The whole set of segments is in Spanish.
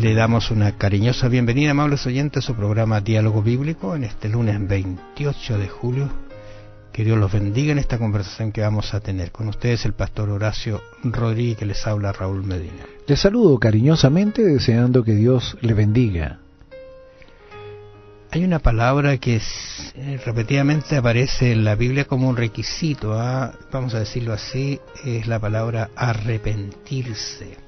Le damos una cariñosa bienvenida, amables oyentes, a su programa Diálogo Bíblico en este lunes 28 de julio. Que Dios los bendiga en esta conversación que vamos a tener. Con ustedes el pastor Horacio Rodríguez, que les habla Raúl Medina. Les saludo cariñosamente deseando que Dios le bendiga. Hay una palabra que repetidamente aparece en la Biblia como un requisito, vamos a decirlo así, es la palabra arrepentirse.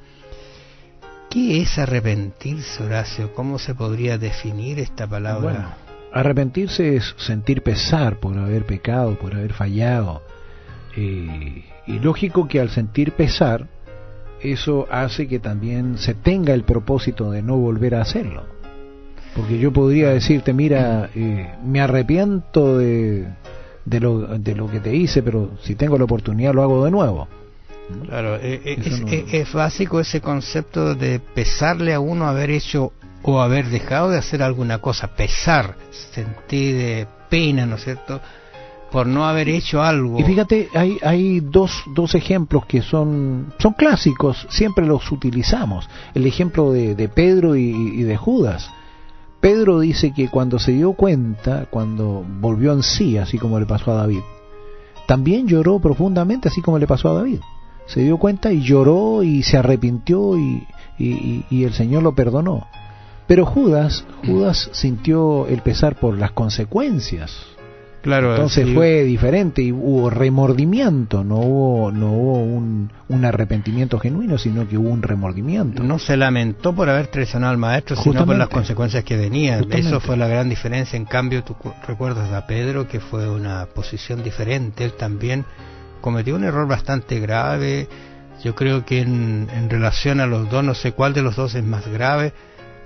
¿Qué es arrepentirse, Horacio? ¿Cómo se podría definir esta palabra? Bueno, arrepentirse es sentir pesar por haber pecado, por haber fallado. Y lógico que al sentir pesar, eso hace que también se tenga el propósito de no volver a hacerlo. Porque yo podría decirte, mira, me arrepiento de lo que te hice, pero si tengo la oportunidad lo hago de nuevo. Claro, es básico ese concepto de pesarle a uno haber hecho o haber dejado de hacer alguna cosa. Pesar, sentir pena, ¿no es cierto?, por no haber hecho algo. Y fíjate, hay dos ejemplos que son clásicos, siempre los utilizamos. El ejemplo de Pedro y de Judas. Pedro dice que cuando se dio cuenta, cuando volvió en sí, así como le pasó a David, también lloró profundamente, así como le pasó a David. Se dio cuenta y lloró y se arrepintió y el Señor lo perdonó. Pero Judas sintió el pesar por las consecuencias. Claro, entonces sí. Fue diferente y hubo remordimiento, no hubo un arrepentimiento genuino, sino que hubo un remordimiento. No se lamentó por haber traicionado al maestro, sino por las consecuencias que venían. Eso fue la gran diferencia. En cambio, tú recuerdas a Pedro, que fue una posición diferente. Él también cometió un error bastante grave. Yo creo que en relación a los dos, no sé cuál de los dos es más grave,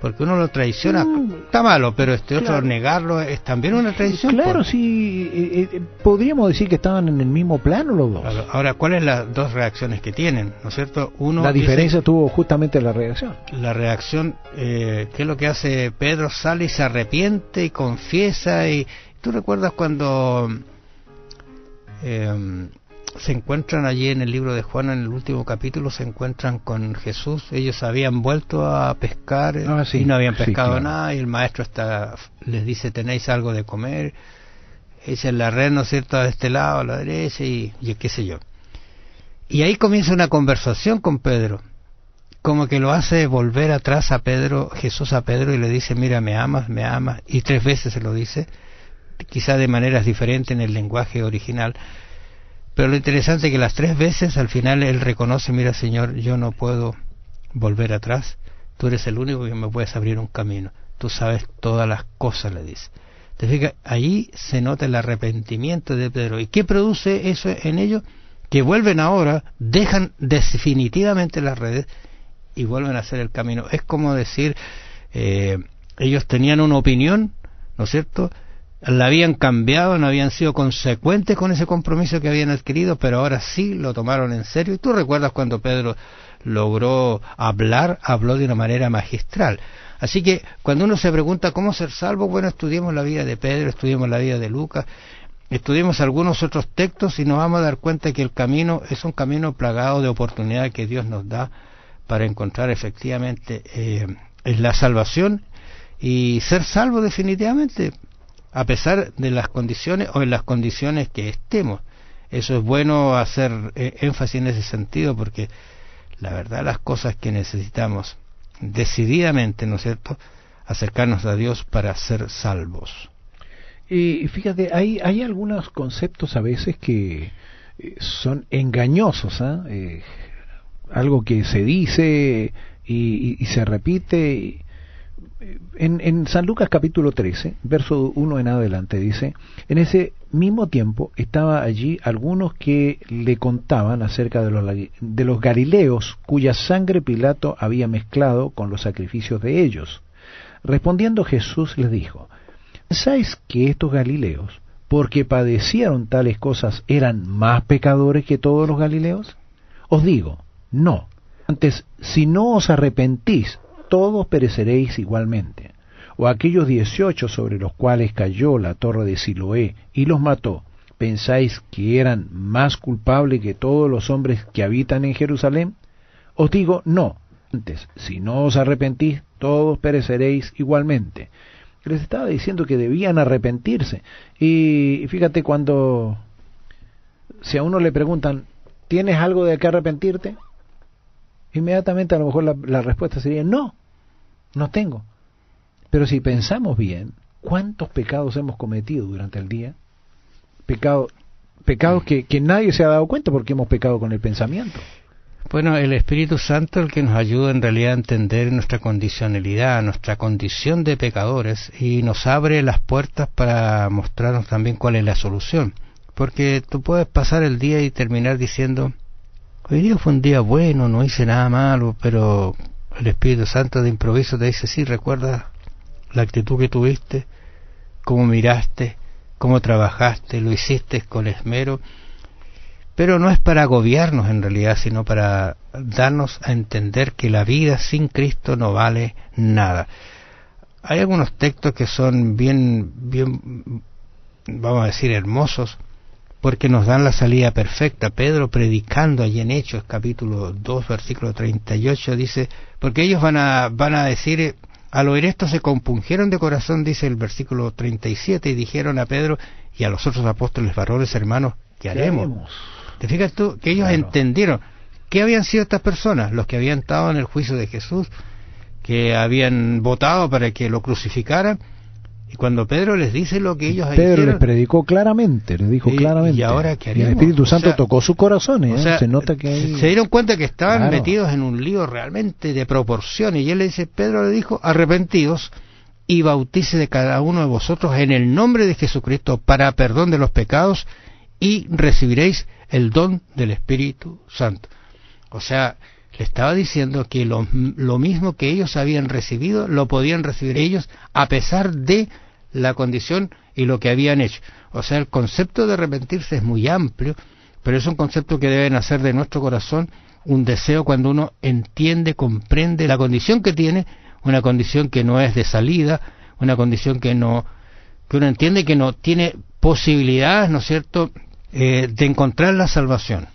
porque uno lo traiciona, está malo, pero otro negarlo es también una traición. Claro, sí, podríamos decir que estaban en el mismo plano los dos. Ahora, ¿cuáles las dos reacciones que tienen? ¿No es cierto? La diferencia tuvo justamente la reacción. La reacción, ¿qué es lo que hace Pedro? Sale y se arrepiente y confiesa. Y ¿tú recuerdas cuando se encuentran allí en el libro de Juan, en el último capítulo, se encuentran con Jesús? Ellos habían vuelto a pescar y no habían pescado nada, y el maestro les dice, ¿tenéis algo de comer? Dicen, la red, ¿no es cierto?, a este lado, a la derecha, y qué sé yo. Y ahí comienza una conversación con Pedro, como que lo hace volver atrás a Pedro, Jesús a Pedro, y le dice, mira, me amas, y 3 veces se lo dice, quizá de maneras diferentes en el lenguaje original. Pero lo interesante es que las 3 veces al final él reconoce, mira, Señor, yo no puedo volver atrás, tú eres el único que me puedes abrir un camino, tú sabes todas las cosas, le dice. ¿Te fijas? Allí se nota el arrepentimiento de Pedro. ¿Y qué produce eso en ellos? Que vuelven ahora, dejan definitivamente las redes y vuelven a hacer el camino. Es como decir, ellos tenían una opinión, ¿no es cierto?, la habían cambiado, no habían sido consecuentes con ese compromiso que habían adquirido, pero ahora sí lo tomaron en serio. Y tú recuerdas cuando Pedro logró habló de una manera magistral. Así que cuando uno se pregunta cómo ser salvo, bueno, estudiemos la vida de Pedro, estudiemos la vida de Lucas, estudiemos algunos otros textos y nos vamos a dar cuenta que el camino es un camino plagado de oportunidades que Dios nos da para encontrar efectivamente la salvación y ser salvo definitivamente, a pesar de las condiciones o en las condiciones que estemos. Eso es bueno hacer énfasis en ese sentido, porque la verdad, las cosas que necesitamos decididamente, ¿no es cierto?, acercarnos a Dios para ser salvos. Y fíjate, hay algunos conceptos a veces que son engañosos, algo que se dice y se repite. En San Lucas capítulo 13, verso 1 en adelante, dice, en ese mismo tiempo estaba allí algunos que le contaban acerca de los galileos, cuya sangre Pilato había mezclado con los sacrificios de ellos. Respondiendo Jesús les dijo, ¿pensáis que estos galileos, porque padecieron tales cosas, eran más pecadores que todos los galileos? Os digo, no. Antes, si no os arrepentís, todos pereceréis igualmente. O aquellos 18 sobre los cuales cayó la torre de Siloé y los mató, ¿pensáis que eran más culpables que todos los hombres que habitan en Jerusalén? Os digo, no. Antes, si no os arrepentís, todos pereceréis igualmente. Les estaba diciendo que debían arrepentirse. Y fíjate, si a uno le preguntan, ¿tienes algo de qué arrepentirte? Inmediatamente a lo mejor la respuesta sería, no tengo. Pero si pensamos bien, ¿cuántos pecados hemos cometido durante el día? Pecados que nadie se ha dado cuenta porque hemos pecado con el pensamiento. Bueno, el Espíritu Santo es el que nos ayuda en realidad a entender nuestra condicionalidad, nuestra condición de pecadores, y nos abre las puertas para mostrarnos también cuál es la solución. Porque tú puedes pasar el día y terminar diciendo, hoy día fue un día bueno, no hice nada malo, pero el Espíritu Santo de improviso te dice, sí, recuerda la actitud que tuviste, cómo miraste, cómo trabajaste, lo hiciste con esmero. Pero no es para agobiarnos en realidad, sino para darnos a entender que la vida sin Cristo no vale nada. Hay algunos textos que son bien, vamos a decir, hermosos, porque nos dan la salida perfecta. Pedro, predicando allí en Hechos, capítulo 2, versículo 38, dice, porque ellos van a decir, al oír esto se compungieron de corazón, dice el versículo 37, y dijeron a Pedro y a los otros apóstoles, varones, hermanos, ¿qué haremos? ¿Te fijas tú? Que ellos entendieron qué habían sido estas personas, los que habían estado en el juicio de Jesús, que habían votado para que lo crucificaran, y cuando Pedro les dice lo que ellos Pedro hicieron, les predicó claramente, les dijo claramente. ¿Y ahora qué haríamos? Y el Espíritu Santo tocó sus corazones, o sea, se nota que se dieron cuenta que estaban metidos en un lío realmente de proporciones, y él le dice, Pedro le dijo, arrepentidos y bautice de cada uno de vosotros en el nombre de Jesucristo para perdón de los pecados, y recibiréis el don del Espíritu Santo. O sea, le estaba diciendo que lo mismo que ellos habían recibido, lo podían recibir ellos a pesar de la condición y lo que habían hecho. O sea, el concepto de arrepentirse es muy amplio, pero es un concepto que debe nacer de nuestro corazón, un deseo cuando uno entiende, comprende la condición que tiene, una condición que no es de salida, una condición que uno entiende que no tiene posibilidades, ¿no es cierto?, de encontrar la salvación.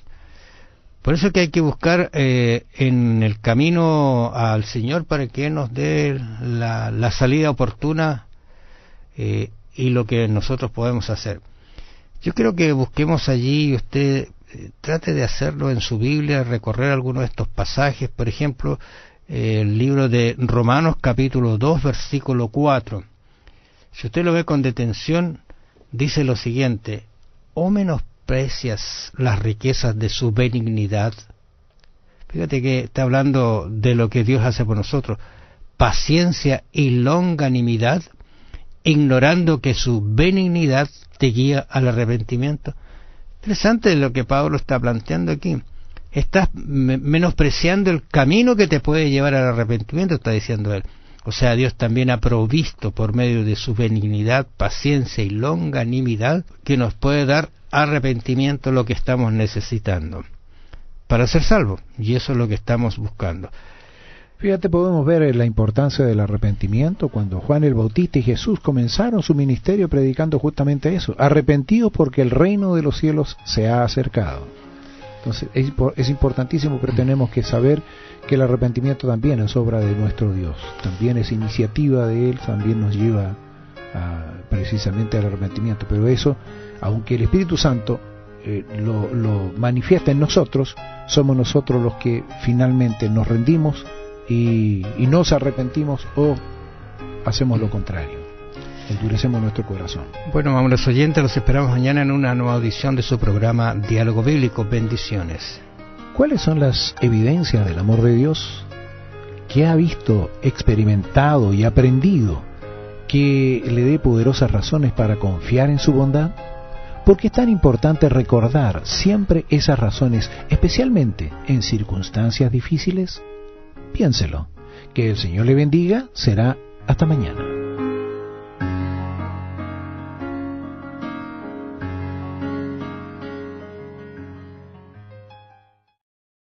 Por eso es que hay que buscar en el camino al Señor para que Él nos dé la salida oportuna y lo que nosotros podemos hacer. Yo creo que busquemos allí, y usted trate de hacerlo en su Biblia, recorrer algunos de estos pasajes. Por ejemplo, el libro de Romanos capítulo 2 versículo 4. Si usted lo ve con detención, dice lo siguiente: ¿o menosprecias las riquezas de su benignidad? Fíjate que está hablando de lo que Dios hace por nosotros. Paciencia y longanimidad, ignorando que su benignidad te guía al arrepentimiento. Interesante lo que Pablo está planteando aquí. Estás menospreciando el camino que te puede llevar al arrepentimiento, está diciendo él. O sea, Dios también ha provisto por medio de su benignidad, paciencia y longanimidad que nos puede dar arrepentimiento, lo que estamos necesitando para ser salvos, y eso es lo que estamos buscando. Fíjate, podemos ver la importancia del arrepentimiento cuando Juan el Bautista y Jesús comenzaron su ministerio predicando justamente eso: arrepentidos porque el reino de los cielos se ha acercado. Entonces es importantísimo, pero tenemos que saber que el arrepentimiento también es obra de nuestro Dios, también es iniciativa de Él, también nos lleva precisamente al arrepentimiento. Pero eso, aunque el Espíritu Santo lo manifiesta en nosotros, somos nosotros los que finalmente nos rendimos y nos arrepentimos o hacemos lo contrario, endurecemos nuestro corazón. Bueno, amables oyentes, los esperamos mañana en una nueva audición de su programa Diálogo Bíblico. Bendiciones. ¿Cuáles son las evidencias del amor de Dios? ¿Qué ha visto, experimentado y aprendido que le dé poderosas razones para confiar en su bondad? ¿Por qué es tan importante recordar siempre esas razones, especialmente en circunstancias difíciles? Piénselo. Que el Señor le bendiga. Será hasta mañana.